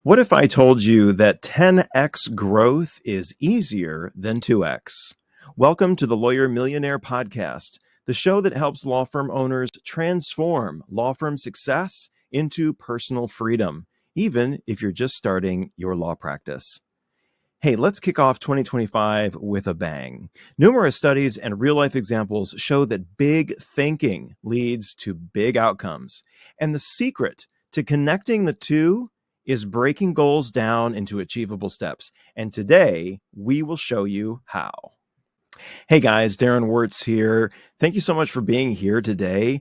What if I told you that 10x growth is easier than 2x? Welcome to the Lawyer Millionaire Podcast, the show that helps law firm owners transform law firm success into personal freedom, even if you're just starting your law practice. Hey, let's kick off 2025 with a bang. Numerous studies and real-life examples show that big thinking leads to big outcomes. And the secret to connecting the two is breaking goals down into achievable steps. And today, we will show you how. Hey guys, Darren Wartz here. Thank you so much for being here today.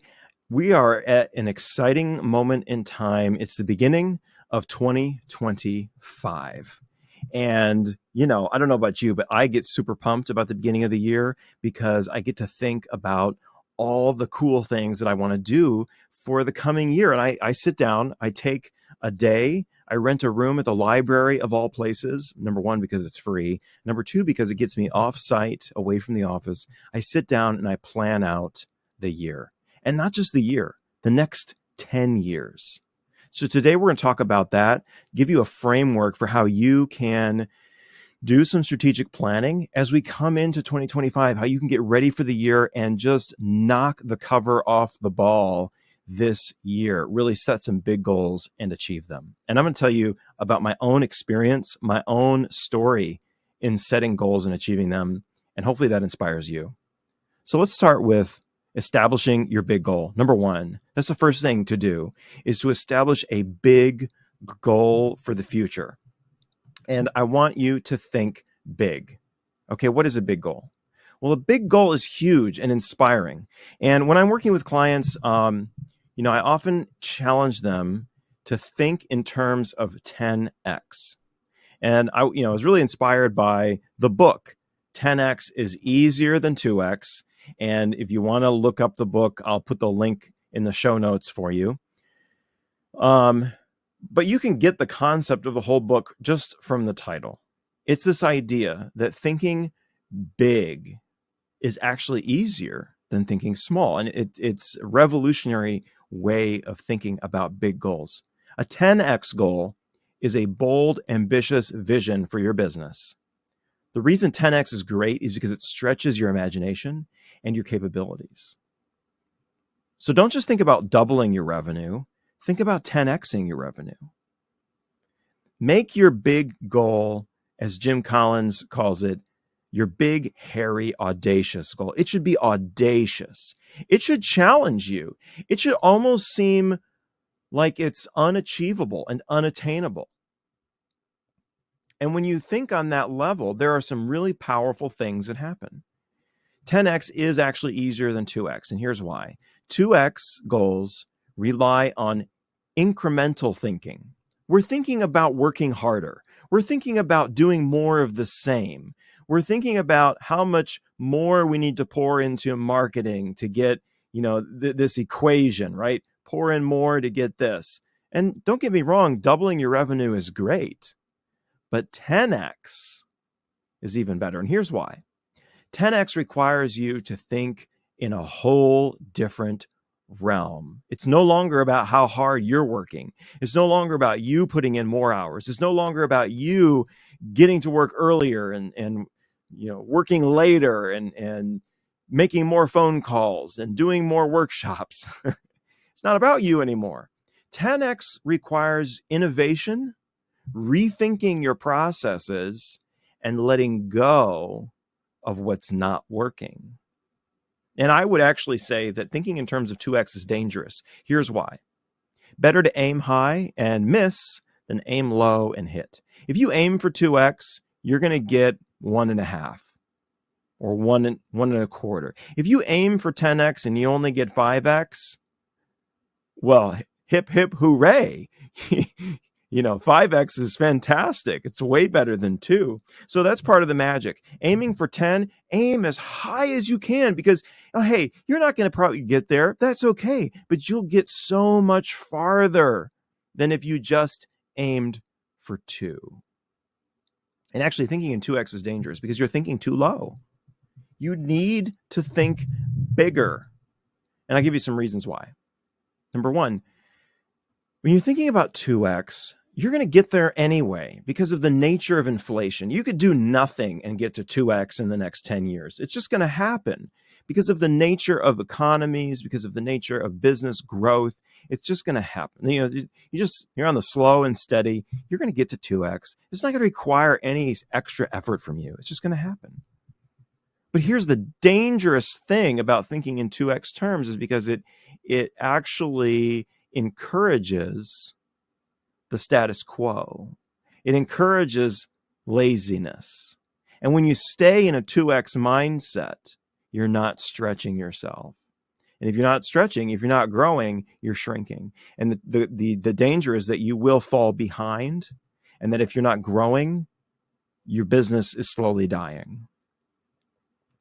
We are at an exciting moment in time. It's the beginning of 2025. And, I don't know about you, but I get super pumped about the beginning of the year because I get to think about all the cool things that I want to do for the coming year. And I sit down, I take a day, I rent a room at the library of all places. Number one, because it's free. Number two, because it gets me off site, away from the office. I sit down and I plan out the year. And not just the year, the next 10 years. So today we're going to talk about that, give you a framework for how you can do some strategic planning as we come into 2025, how you can get ready for the year and just knock the cover off the ball this year, really set some big goals and achieve them. And I'm going to tell you about my own experience, my own story in setting goals and achieving them. And hopefully that inspires you. So let's start with establishing your big goal. Number one, that's the first thing to do, is to establish a big goal for the future. And I want you to think big. Okay, what is a big goal? Well, a big goal is huge and inspiring. And when I'm working with clients, I often challenge them to think in terms of 10x. And I was really inspired by the book, 10x is easier than 2x. And if you want to look up the book, I'll put the link in the show notes for you. But you can get the concept of the whole book just from the title. It's this idea that thinking big is actually easier than thinking small. And it's a revolutionary way of thinking about big goals. A 10x goal is a bold, ambitious vision for your business. The reason 10x is great is because it stretches your imagination and your capabilities. So don't just think about doubling your revenue, think about 10xing your revenue. Make your big goal, as Jim Collins calls it, your big, hairy, audacious goal. It should be audacious. It should challenge you. It should almost seem like it's unachievable and unattainable. And when you think on that level, there are some really powerful things that happen. 10x is actually easier than 2x, and here's why. 2x goals rely on incremental thinking. We're thinking about working harder. We're thinking about doing more of the same. We're thinking about how much more we need to pour into marketing to get, this equation, right? Pour in more to get this. And don't get me wrong, doubling your revenue is great, but 10x is even better. And here's why. 10x requires you to think in a whole different realm. It's no longer about how hard you're working. It's no longer about you putting in more hours. It's no longer about you getting to work earlier and working later and making more phone calls and doing more workshops. It's not about you anymore. 10x requires innovation, rethinking your processes, and letting go of what's not working. And I would actually say that thinking in terms of 2x is dangerous. Here's why. Better to aim high and miss than aim low and hit. If you aim for 2x, you're going to get 1.5 or 1.25. If you aim for 10x and you only get 5x, well, hip, hip, hooray. 5x is fantastic. It's way better than 2. So that's part of the magic. Aiming for 10, aim as high as you can because, hey, you're not going to probably get there. That's okay. But you'll get so much farther than if you just aimed for 2. And actually thinking in 2x is dangerous because you're thinking too low. You need to think bigger. And I'll give you some reasons why. Number one, when you're thinking about 2x, you're going to get there anyway because of the nature of inflation. You could do nothing and get to 2x in the next 10 years. It's just going to happen because of the nature of economies, because of the nature of business growth. It's just going to happen. You're on the slow and steady. You're going to get to 2x. It's not going to require any extra effort from you. It's just going to happen. But here's the dangerous thing about thinking in 2x terms is because it actually encourages the status quo. It encourages laziness. And when you stay in a 2x mindset, you're not stretching yourself. And if you're not stretching, if you're not growing, you're shrinking. And the danger is that you will fall behind, and that if you're not growing, your business is slowly dying.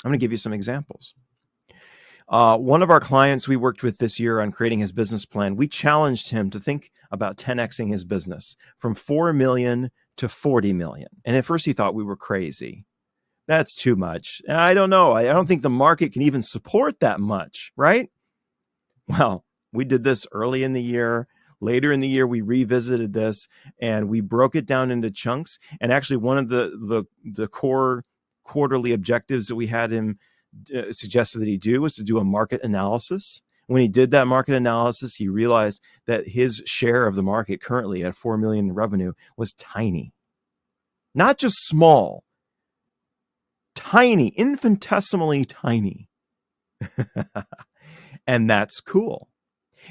I'm going to give you some examples. One of our clients we worked with this year on creating his business plan, we challenged him to think about 10xing his business from 4 million to 40 million. And at first he thought we were crazy. That's too much. And I don't know. I don't think the market can even support that much, right? Well, we did this early in the year. Later in the year, we revisited this and we broke it down into chunks. And actually, one of the core quarterly objectives that we had him suggested that he do was to do a market analysis. When he did that market analysis, he realized that his share of the market currently at 4 million in revenue was tiny. Not just small, tiny, infinitesimally tiny. And that's cool.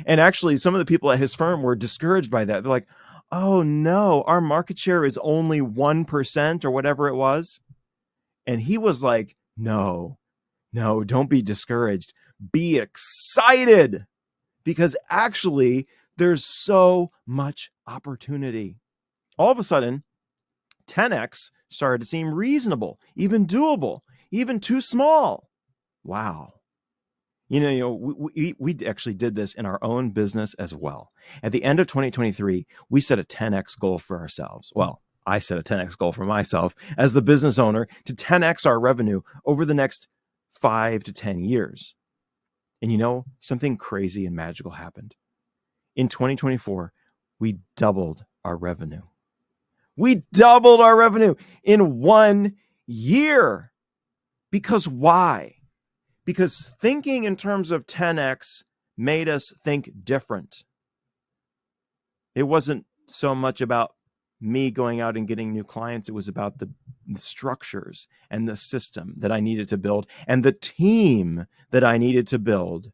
And actually, some of the people at his firm were discouraged by that. They're like, oh no, our market share is only 1% or whatever it was. And he was like, no, don't be discouraged. Be excited, because actually there's so much opportunity. All of a sudden, 10x started to seem reasonable, even doable, even too small. Wow. We actually did this in our own business as well. At the end of 2023, we set a 10x goal for ourselves. Well, I set a 10x goal for myself as the business owner to 10x our revenue over the next 5 to 10 years. And something crazy and magical happened. In 2024, we doubled our revenue. We doubled our revenue in 1 year. Because why? Because thinking in terms of 10x made us think different. It wasn't so much about me going out and getting new clients. It was about the structures and the system that I needed to build and the team that I needed to build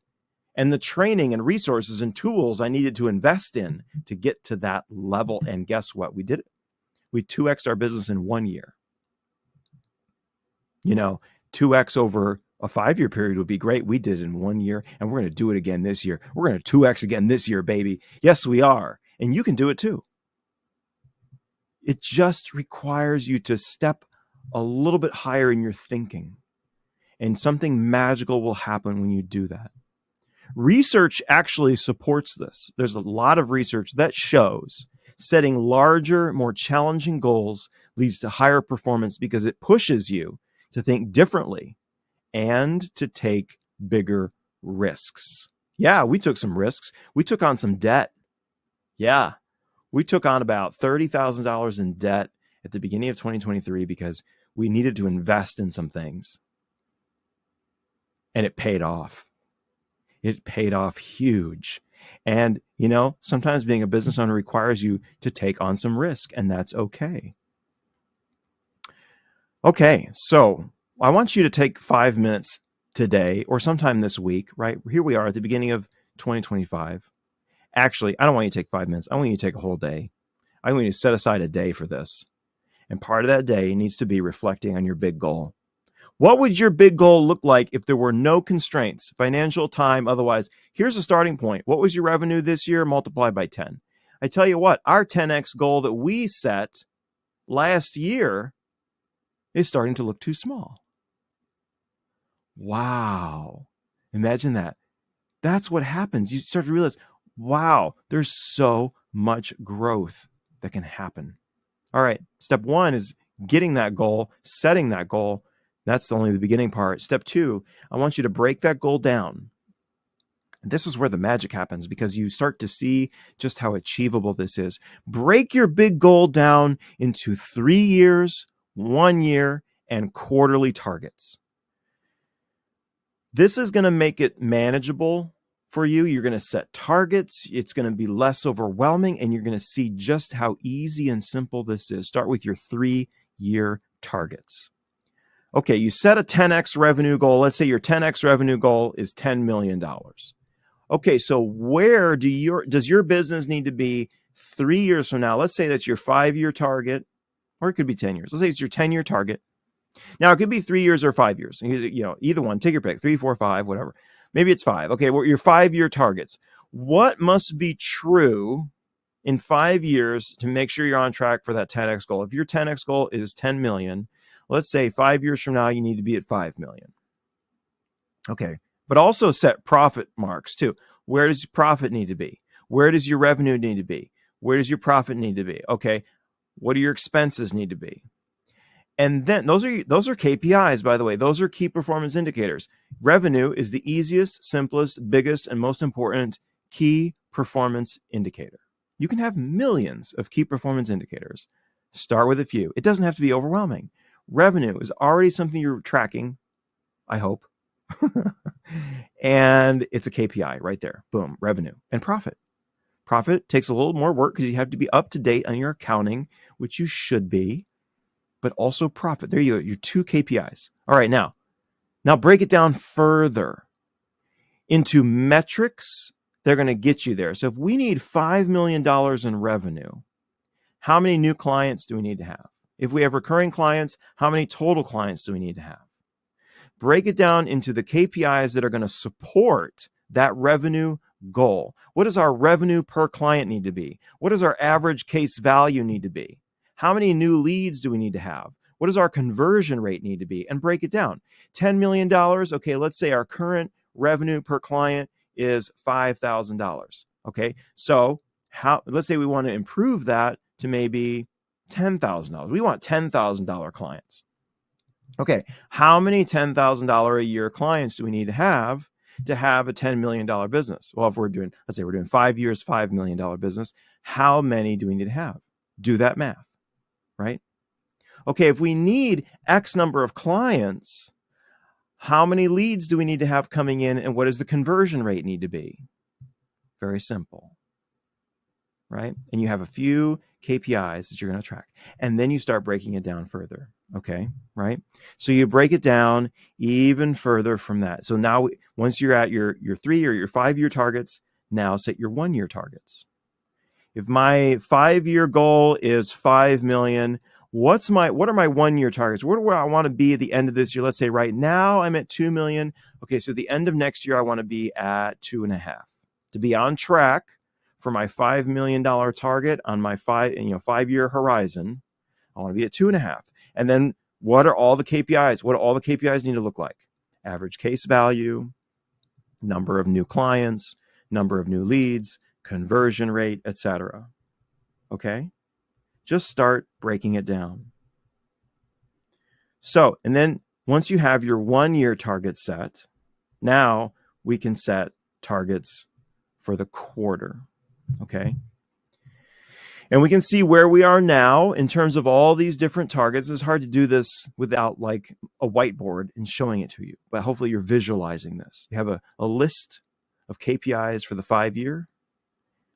and the training and resources and tools I needed to invest in to get to that level. And guess what? We did it. We 2x'd our business in 1 year. 2x over a 5-year period would be great. We did it in 1 year, and we're going to do it again this year. We're going to 2x again this year, baby. Yes, we are. And you can do it too. It just requires you to step a little bit higher in your thinking, and something magical will happen when you do that. Research actually supports this. There's a lot of research that shows setting larger, more challenging goals leads to higher performance because it pushes you to think differently and to take bigger risks. Yeah, we took some risks. We took on some debt. Yeah, we took on about $30,000 in debt at the beginning of 2023 because we needed to invest in some things. And it paid off. It paid off huge. And, sometimes being a business owner requires you to take on some risk, and that's okay. Okay, so I want you to take 5 minutes today or sometime this week, right? Here we are at the beginning of 2025. Actually, I don't want you to take 5 minutes. I want you to take a whole day. I want you to set aside a day for this. And part of that day needs to be reflecting on your big goal. What would your big goal look like if there were no constraints, financial, time, otherwise? Here's a starting point. What was your revenue this year multiplied by 10? I tell you what, our 10x goal that we set last year is starting to look too small. Wow. Imagine that. That's what happens. You start to realize, wow, there's so much growth that can happen. All right. Step 1 is getting that goal, setting that goal. That's only the beginning part. Step 2, I want you to break that goal down This is where the magic happens, because you start to see just how achievable this is. Break your big goal down into 3 years, 1 year, and quarterly targets. This is going to make it manageable for you. You're going to set targets. It's going to be less overwhelming, and you're going to see just how easy and simple this is. Start with your 3-year targets. Okay, you set a 10x revenue goal. Let's say your 10x revenue goal is $10 million. Okay, so where does your business need to be 3 years from now? Let's say that's your 5-year target, or it could be 10 years. Let's say it's your 10-year target. Now, it could be 3 years or 5 years. Either one. Take your pick. 3, 4, 5, whatever. Maybe it's 5. Okay, well, your 5-year targets. What must be true in 5 years to make sure you're on track for that 10x goal? If your 10x goal is 10 million, let's say 5 years from now, you need to be at 5 million. Okay. But also set profit marks too. Where does profit need to be? Where does your revenue need to be? Where does your profit need to be? Okay. What do your expenses need to be? And then those are KPIs, by the way. Those are key performance indicators. Revenue is the easiest, simplest, biggest, and most important key performance indicator. You can have millions of key performance indicators. Start with a few. It doesn't have to be overwhelming. Revenue is already something you're tracking, I hope. And it's a KPI right there. Boom, revenue. And profit. Profit takes a little more work because you have to be up to date on your accounting, which you should be, but also profit. There you go, your 2 KPIs. All right, now break it down further into metrics. They're going to get you there. So if we need $5 million in revenue, how many new clients do we need to have? If we have recurring clients, how many total clients do we need to have? Break it down into the KPIs that are going to support that revenue goal. What does our revenue per client need to be? What does our average case value need to be? How many new leads do we need to have? What does our conversion rate need to be? And break it down. $10 million. Okay, let's say our current revenue per client is $5,000. Okay, so let's say we want to improve that to maybe $10,000. We want $10,000 clients. Okay, how many $10,000 a year clients do we need to have a $10 million business? Well, if let's say we're doing 5 years, $5 million business, how many do we need to have? Do that math, right? Okay, if we need X number of clients, how many leads do we need to have coming in, and what does the conversion rate need to be? Very simple, right? And you have a few KPIs that you're going to track, and then you start breaking it down further. Okay, right? So you break it down even further from that. So now, once you're at your 3 or your 5 year targets, now set your 1 year targets. If my 5 year goal is 5 million, what are my 1 year targets? Where do I want to be at the end of this year? Let's say right now I'm at 2 million. Okay, so at the end of next year, I want to be at 2.5 to be on track for my $5 million target on my 5 year horizon. I want to be at 2.5. And then what are all the KPIs? What do all the KPIs need to look like? Average case value, number of new clients, number of new leads, conversion rate, etc. Okay? Just start breaking it down. So, and then once you have your 1 year target set, now we can set targets for the quarter. Okay? And we can see where we are now in terms of all these different targets. It's hard to do this without like a whiteboard and showing it to you, but hopefully you're visualizing this. You have a list of KPIs for the 5 year.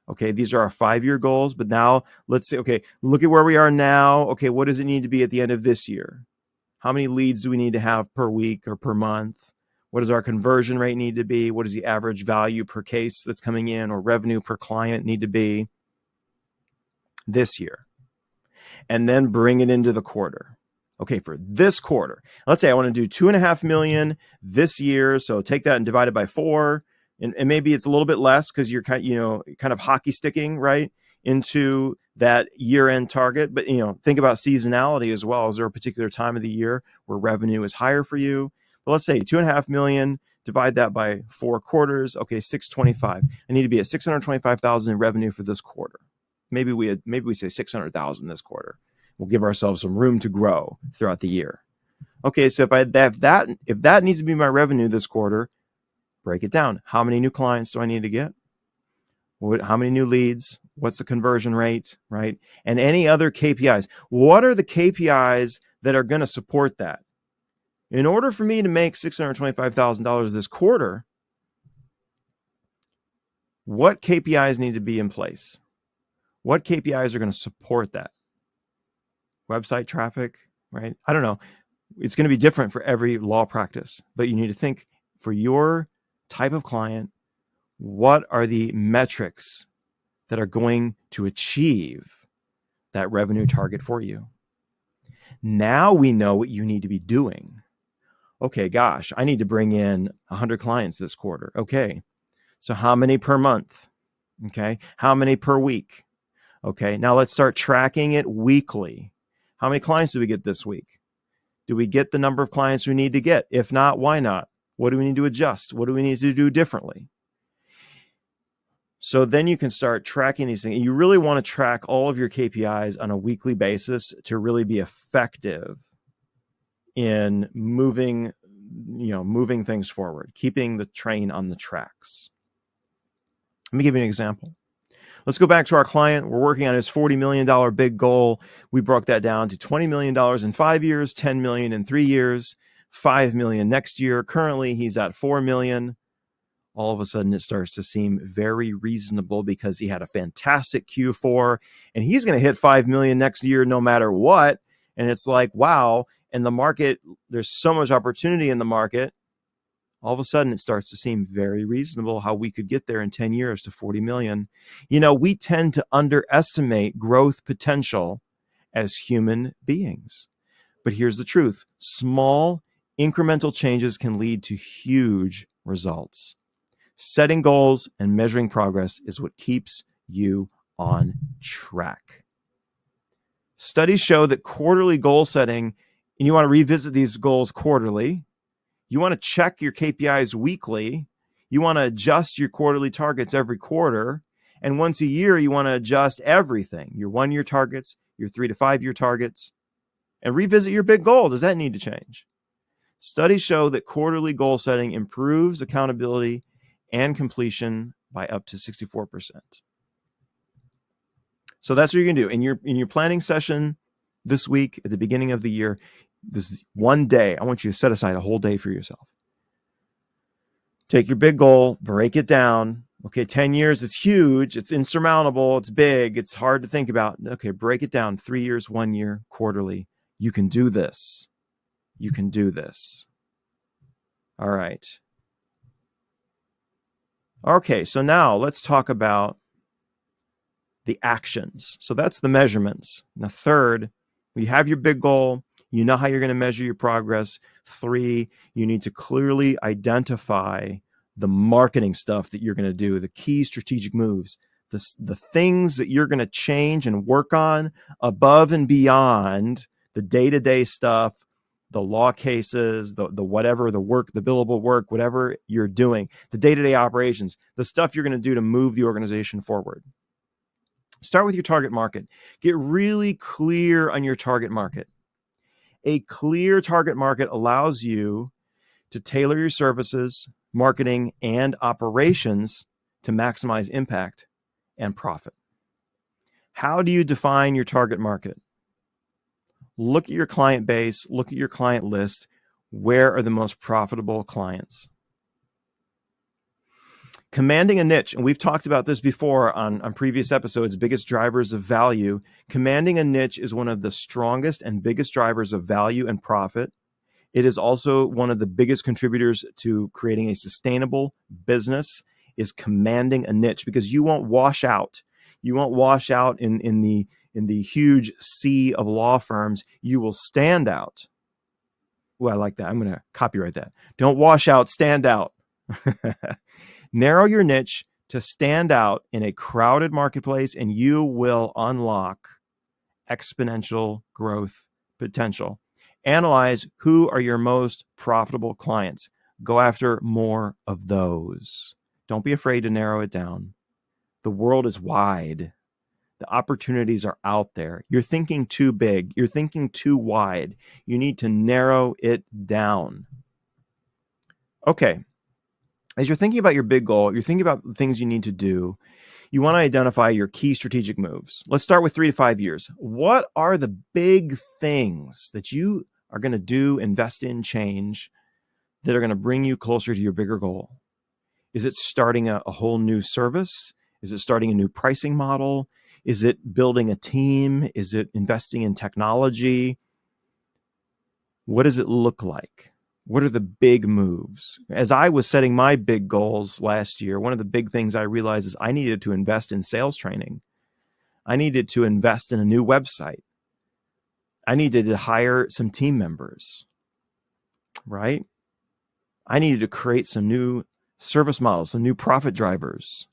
Okay, these are our 5 year goals, but now let's say, okay, look at where we are now. Okay, what does it need to be at the end of this year? How many leads do we need to have per week or per month? What does our conversion rate need to be? What does the average value per case that's coming in or revenue per client need to be this year? And then bring it into the quarter. Okay, for this quarter, let's say I want to do 2.5 million this year. So take that and divide it by 4. And maybe it's a little bit less because you're kind of hockey sticking right into that year-end target. But think about seasonality as well. Is there a particular time of the year where revenue is higher for you? But let's say 2.5 million, divide that by 4 quarters. Okay, 625. I need to be at 625,000 in revenue for this quarter. Maybe we say 600,000 this quarter. We'll give ourselves some room to grow throughout the year. Okay, so if that needs to be my revenue this quarter, break it down. How many new clients do I need to get? How many new leads? What's the conversion rate, right? And any other KPIs. What are the KPIs that are going to support that? In order for me to make $625,000 this quarter, what KPIs need to be in place? What KPIs are going to support that? Website traffic, right? I don't know. It's going to be different for every law practice, but you need to think for your type of client, what are the metrics that are going to achieve that revenue target for you? Now we know what you need to be doing. Okay, gosh, I need to bring in 100 clients this quarter. Okay, so how many per month? Okay, how many per week? Okay, now let's start tracking it weekly. How many clients do we get this week? Do we get the number of clients we need to get? If not, why not? What do we need to adjust? What do we need to do differently? So then you can start tracking these things. You really want to track all of your KPIs on a weekly basis to really be effective in moving things forward, keeping the train on the tracks. Let me give you an example. Let's go back to our client. We're working on his $40 million big goal. We broke that down to $20 million in 5 years, $10 million in 3 years, $5 million next year. Currently, he's at $4 million. All of a sudden, it starts to seem very reasonable because he had a fantastic Q4 and he's going to hit $5 million next year no matter what. And it's like, wow. And the market, there's so much opportunity in the market. All of a sudden, it starts to seem very reasonable how we could get there in 10 years to 40 million. We tend to underestimate growth potential as human beings. But here's the truth. Small incremental changes can lead to huge results. Setting goals and measuring progress is what keeps you on track. Studies show that quarterly goal setting, and you want to revisit these goals quarterly. You want to check your KPIs weekly. You want to adjust your quarterly targets every quarter. And once a year, you want to adjust everything, your 1 year targets, your 3 to 5 year targets, and revisit your big goal. Does that need to change? Studies show that quarterly goal setting improves accountability and completion by up to 64%. So that's what you're going to do. In your planning session this week, at the beginning of the year, this is one day. I want you to set aside a whole day for yourself. Take your big goal, break it down. Okay, 10 years, it's huge. It's insurmountable. It's big. It's hard to think about. Okay, break it down. 3 years, 1 year, quarterly. You can do this. You can do this. All right. Okay, so now let's talk about the actions. So that's the measurements. Now, third, you have your big goal. You know how you're going to measure your progress. 3, you need to clearly identify the marketing stuff that you're going to do, the key strategic moves, the things that you're going to change and work on above and beyond the day-to-day stuff, the law cases, the whatever, the work, the billable work, whatever you're doing, the day-to-day operations, the stuff you're going to do to move the organization forward. Start with your target market. Get really clear on your target market. A clear target market allows you to tailor your services, marketing, and operations to maximize impact and profit. How do you define your target market? Look at your client base, look at your client list. Where are the most profitable clients? Commanding a niche, and we've talked about this before on previous episodes, biggest drivers of value. Commanding a niche is one of the strongest and biggest drivers of value and profit. It is also one of the biggest contributors to creating a sustainable business, is commanding a niche, because you won't wash out. You won't wash out in the huge sea of law firms. You will stand out. Oh, I like that. I'm going to copyright that. Don't wash out, stand out. Narrow your niche to stand out in a crowded marketplace, and you will unlock exponential growth potential. Analyze who are your most profitable clients. Go after more of those. Don't be afraid to narrow it down. The world is wide. The opportunities are out there. You're thinking too big. You're thinking too wide. You need to narrow it down. Okay. As you're thinking about your big goal, you're thinking about the things you need to do. You want to identify your key strategic moves. Let's start with 3 to 5 years. What are the big things that you are going to do, invest in, change that are going to bring you closer to your bigger goal? Is it starting a whole new service? Is it starting a new pricing model? Is it building a team? Is it investing in technology? What does it look like? What are the big moves? As I was setting my big goals last year, one of the big things I realized is I needed to invest in sales training. I needed to invest in a new website. I needed to hire some team members, right? I needed to create some new service models, some new profit drivers.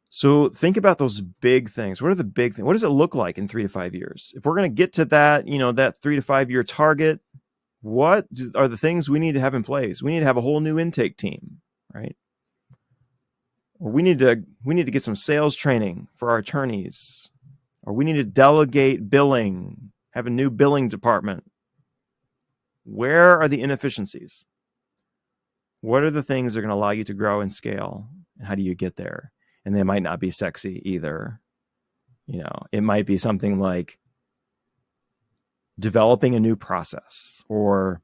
So think about those big things. What are the big things? What does it look like in 3 to 5 years? If we're going to get to that, that 3 to 5 year target, what are the things we need to have in place? We need to have a whole new intake team, right? Or we need to get some sales training for our attorneys, or we need to delegate billing, have a new billing department. Where are the inefficiencies? What are the things that are going to allow you to grow and scale? And how do you get there? And they might not be sexy either. It might be something like developing a new process or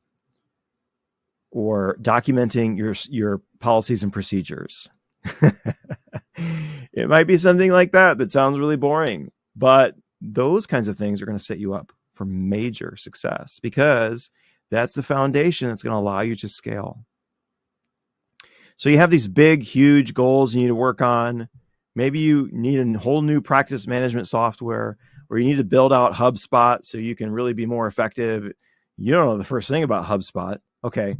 documenting your policies and procedures. It might be something like that sounds really boring, but those kinds of things are going to set you up for major success because that's the foundation that's going to allow you to scale. So you have these big, huge goals you need to work on. Maybe you need a whole new practice management software, or you need to build out HubSpot so you can really be more effective. You don't know the first thing about HubSpot. Okay.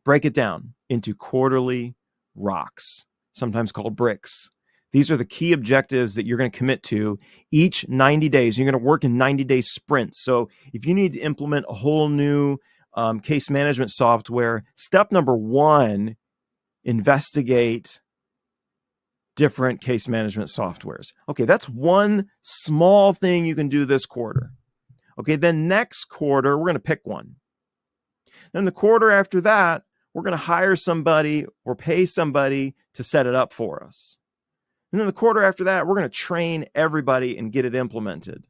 Break it down into quarterly rocks, sometimes called bricks. These are the key objectives that you're going to commit to each 90 days. You're going to work in 90-day sprints. So if you need to implement a whole new case management software, step number 1, investigate different case management softwares. Okay, that's one small thing you can do this quarter. Okay, then next quarter, we're going to pick one. Then the quarter after that, we're going to hire somebody or pay somebody to set it up for us. And then the quarter after that, we're going to train everybody and get it implemented.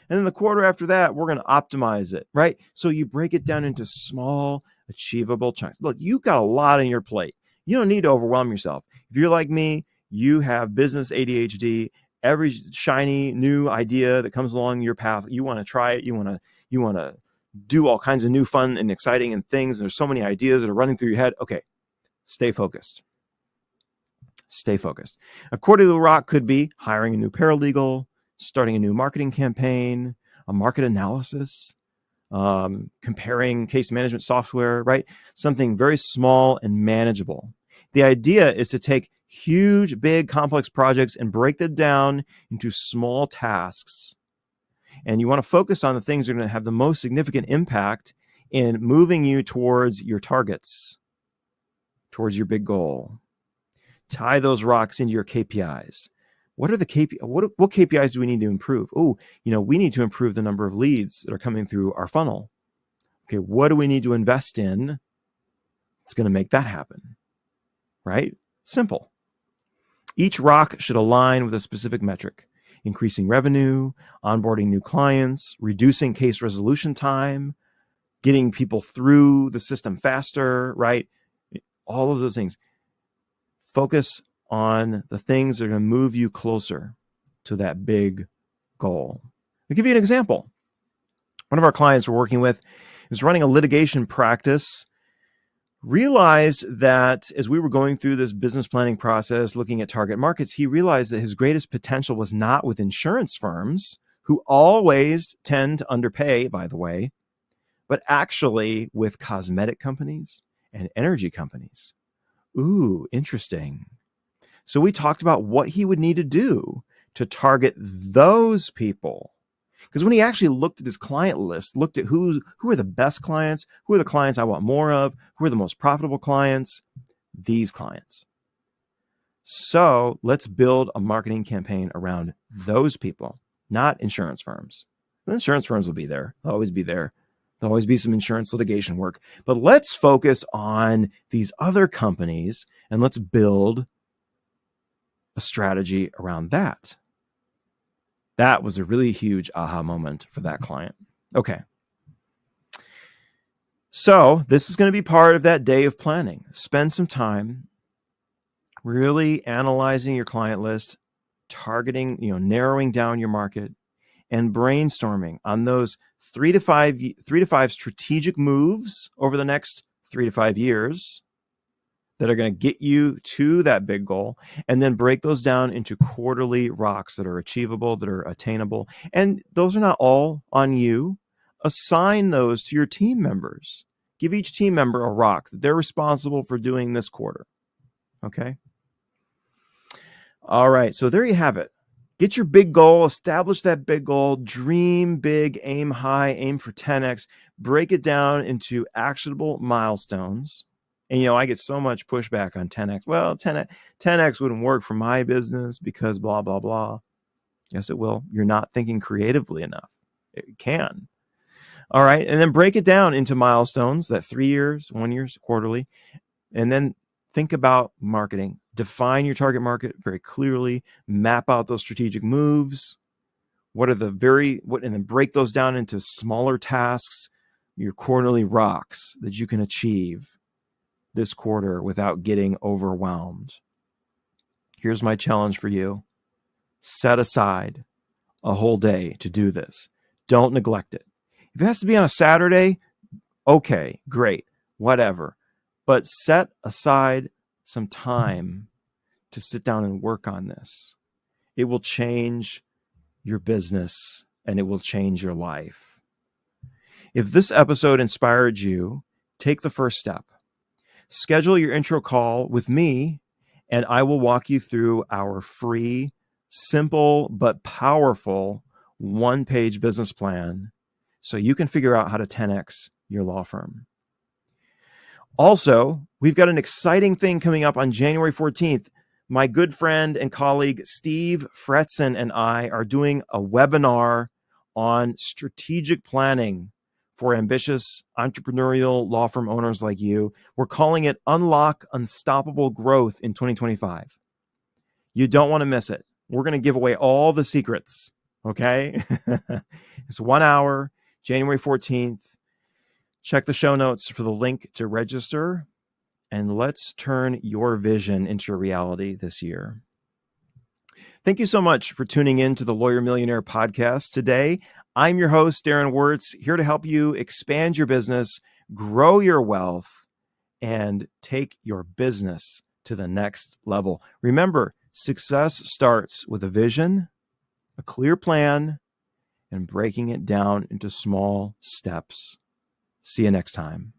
And then the quarter after that, we're going to optimize it, right? So you break it down into small, achievable chunks. Look, you've got a lot on your plate. You don't need to overwhelm yourself. If you're like me, you have business ADHD. Every shiny new idea that comes along your path, you want to try it. You want to do all kinds of new fun and exciting and things. There's so many ideas that are running through your head. Okay, stay focused. Stay focused. A quarterly rock could be hiring a new paralegal, starting a new marketing campaign, a market analysis, comparing case management software, right? Something very small and manageable. The idea is to take huge, big, complex projects and break them down into small tasks. And you want to focus on the things that are going to have the most significant impact in moving you towards your targets, towards your big goal. Tie those rocks into your KPIs. What are the what KPIs do we need to improve? We need to improve the number of leads that are coming through our funnel. Okay, what do we need to invest in? It's going to make that happen, right? Simple. Each rock should align with a specific metric: increasing revenue, onboarding new clients, reducing case resolution time, getting people through the system faster, right? All of those things. Focus on the things that are going to move you closer to that big goal. I'll give you an example. One of our clients we're working with is running a litigation practice, realized that as we were going through this business planning process, looking at target markets, he realized that his greatest potential was not with insurance firms, who always tend to underpay, by the way, but actually with cosmetic companies and energy companies. Ooh, interesting. So we talked about what he would need to do to target those people. Because when he actually looked at his client list, looked at who are the best clients, who are the clients I want more of, who are the most profitable clients, these clients. So let's build a marketing campaign around those people, not insurance firms. The insurance firms will be there, they'll always be there. There'll always be some insurance litigation work. But let's focus on these other companies and let's build a strategy around that. That was a really huge aha moment for that client. Okay. So this is going to be part of that day of planning. Spend some time really analyzing your client list, targeting, narrowing down your market, and brainstorming on those 3 to 5 strategic moves over the next 3 to 5 years that are going to get you to that big goal, and then break those down into quarterly rocks that are achievable, that are attainable. And those are not all on you. Assign those to your team members. Give each team member a rock that they're responsible for doing this quarter. Okay? All right, so there you have it. Get your big goal, establish that big goal, dream big, aim high, aim for 10x, break it down into actionable milestones. And, I get so much pushback on 10x. Well, 10x wouldn't work for my business because blah, blah, blah. Yes, it will. You're not thinking creatively enough. It can. All right, and then break it down into milestones, that 3 years, 1 year, quarterly, and then think about marketing. Define your target market very clearly. Map out those strategic moves. And then break those down into smaller tasks, your quarterly rocks that you can achieve this quarter without getting overwhelmed. Here's my challenge for you. Set aside a whole day to do this. Don't neglect it. If it has to be on a Saturday, okay, great, whatever. But set aside some time to sit down and work on this. It will change your business and it will change your life. If this episode inspired you, take the first step. Schedule your intro call with me, and I will walk you through our free, simple, but powerful one-page business plan so you can figure out how to 10x your law firm. Also, we've got an exciting thing coming up on January 14th. My good friend and colleague Steve Fretzen and I are doing a webinar on strategic planning for ambitious entrepreneurial law firm owners like you. We're calling it Unlock Unstoppable Growth in 2025. You don't want to miss it. We're going to give away all the secrets, okay? It's 1 hour, January 14th. Check the show notes for the link to register, and let's turn your vision into a reality this year. Thank you so much for tuning in to the Lawyer Millionaire Podcast today. I'm your host, Darren Wartz, here to help you expand your business, grow your wealth, and take your business to the next level. Remember, success starts with a vision, a clear plan, and breaking it down into small steps. See you next time.